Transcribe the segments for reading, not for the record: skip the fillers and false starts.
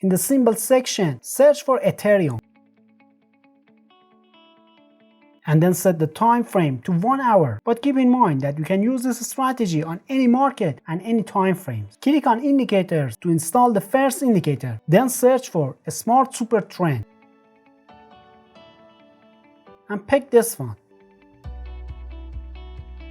In the symbol section, search for Ethereum. And then set the time frame to 1 hour. But keep in mind that you can use this strategy on any market and any time frames. Click on indicators to install the first indicator. Then search for a smart super trend. And pick this one.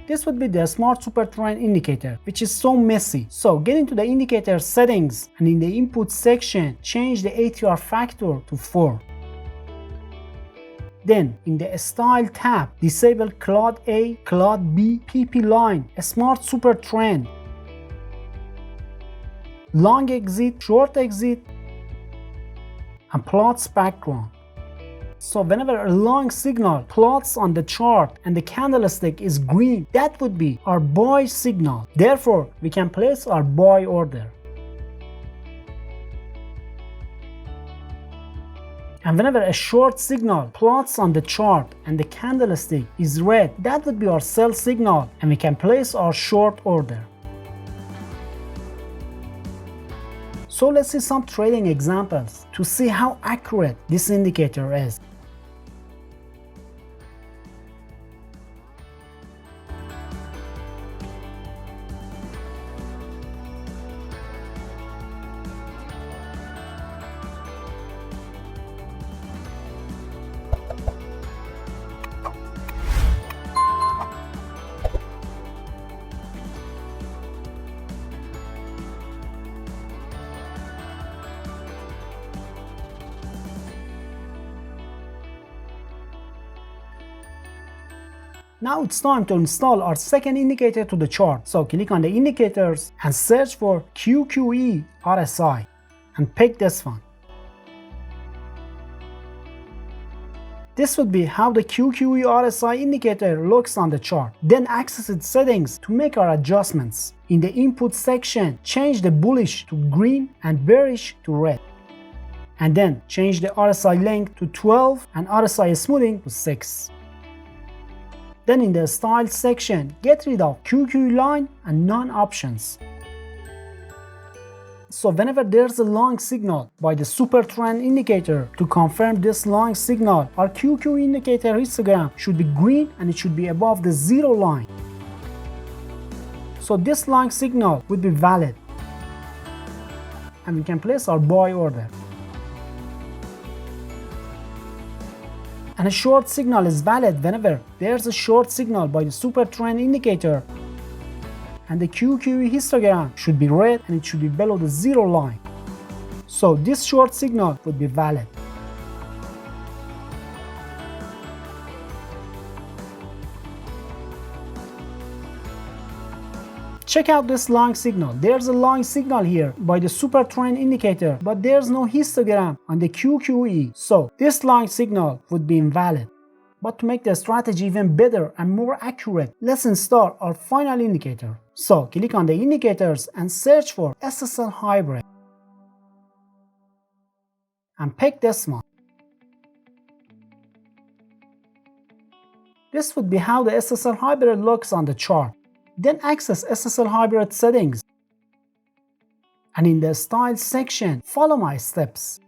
This would be the smart super trend indicator, which is so messy. So get into the indicator settings and in the input section, change the ATR factor to 4. Then, in the Style tab, disable Claud A, Claud B, PP line, a smart super trend, long exit, short exit, and plots background. So whenever a long signal plots on the chart and the candlestick is green, that would be our buy signal. Therefore, we can place our buy order. And whenever a short signal plots on the chart and the candlestick is red, that would be our sell signal and we can place our short order. So let's see some trading examples to see how accurate this indicator is. Now it's time to install our second indicator to the chart. So click on the indicators and search for QQE RSI and pick this one. This would be how the QQE RSI indicator looks on the chart. Then access its settings to make our adjustments. In the input section, change the bullish to green and bearish to red. And then change the RSI length to 12 and RSI smoothing to 6. Then in the Style section, get rid of QQ line and none options. So whenever there's a long signal by the super trend indicator, to confirm this long signal, our QQ indicator histogram should be green and it should be above the 0 line. So this long signal would be valid. And we can place our buy order. And a short signal is valid whenever there's a short signal by the super trend indicator and the QQE histogram should be red and it should be below the 0 line. So this short signal would be valid. Check out this long signal. There's a long signal here by the super trend indicator, but there's no histogram on the QQE. So this long signal would be invalid. But to make the strategy even better and more accurate, let's install our final indicator. So click on the indicators and search for SSL hybrid. And pick this one. This would be how the SSL hybrid looks on the chart. Then access SSL hybrid settings. And in the Style section, follow my steps.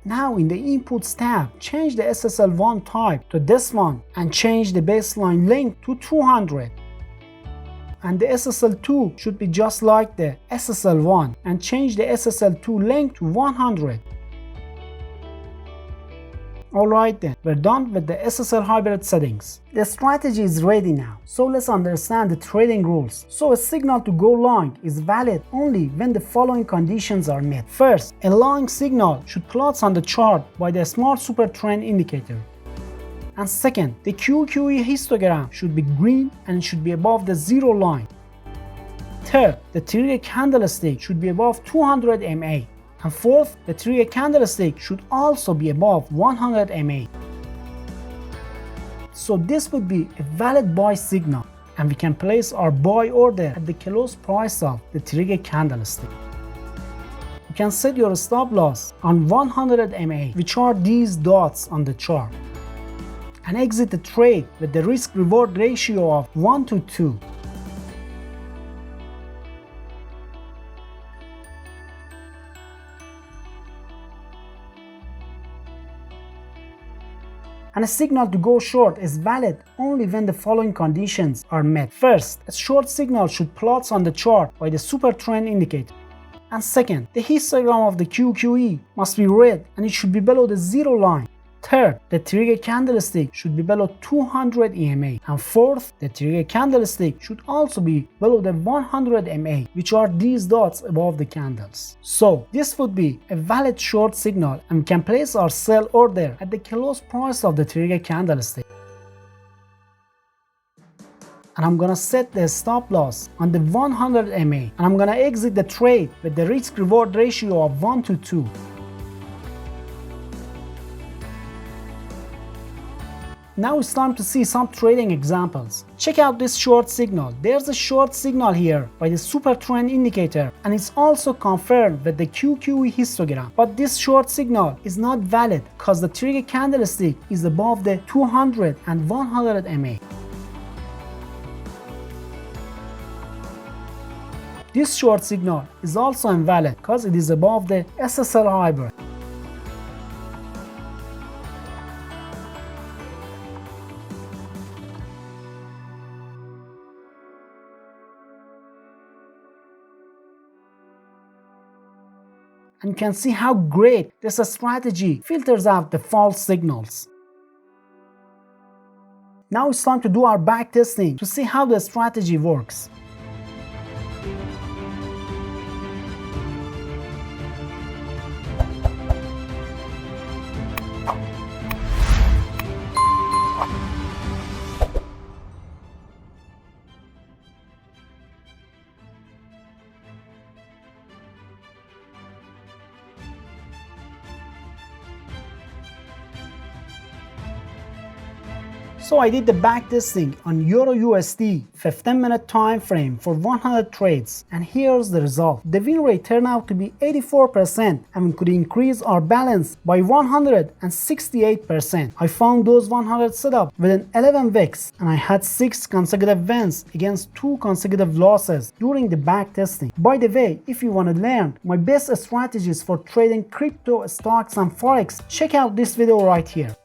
Now in the Inputs tab, change the SSL1 type to this one and change the baseline length to 200. And the SSL2 should be just like the SSL1 and change the SSL2 length to 100. Alright then, we're done with the SSL hybrid settings. The strategy is ready now, so let's understand the trading rules. So a signal to go long is valid only when the following conditions are met. First, a long signal should plot on the chart by the smart super trend indicator. And second, the QQE histogram should be green and it should be above the 0 line. Third, the 3-day candlestick should be above 200 MA. And fourth, the 3-day candlestick should also be above 100 MA. So this would be a valid buy signal, and we can place our buy order at the close price of the trigger candlestick. You can set your stop loss on 100 MA, which are these dots on the chart, and exit the trade with the risk-reward ratio of 1 to 2. And a signal to go short is valid only when the following conditions are met. First, a short signal should plot on the chart by the super trend indicator. And second, the histogram of the QQE must be red and it should be below the zero line. Third, the trigger candlestick should be below 200 EMA. And fourth, the trigger candlestick should also be below the 100 MA, which are these dots above the candles. So this would be a valid short signal, and we can place our sell order at the close price of the trigger candlestick. And I'm gonna set the stop loss on the 100 MA, and I'm gonna exit the trade with the risk reward ratio of 1 to 2. Now it's time to see some trading examples. Check out this short signal. There's a short signal here by the super trend indicator, and it's also confirmed with the QQE histogram. But this short signal is not valid because the trigger candlestick is above the 200 and 100 MA. This short signal is also invalid because it is above the SSL hybrid. And you can see how great this strategy filters out the false signals. Now it's time to do our back testing to see how the strategy works. So I did the backtesting on Euro USD 15-minute time frame for 100 trades, and here's the result. The win rate turned out to be 84%, and we could increase our balance by 168%. I found those 100 setups within 11 weeks, and I had 6 consecutive wins against 2 consecutive losses during the backtesting. By the way, if you want to learn my best strategies for trading crypto, stocks, and forex, check out this video right here.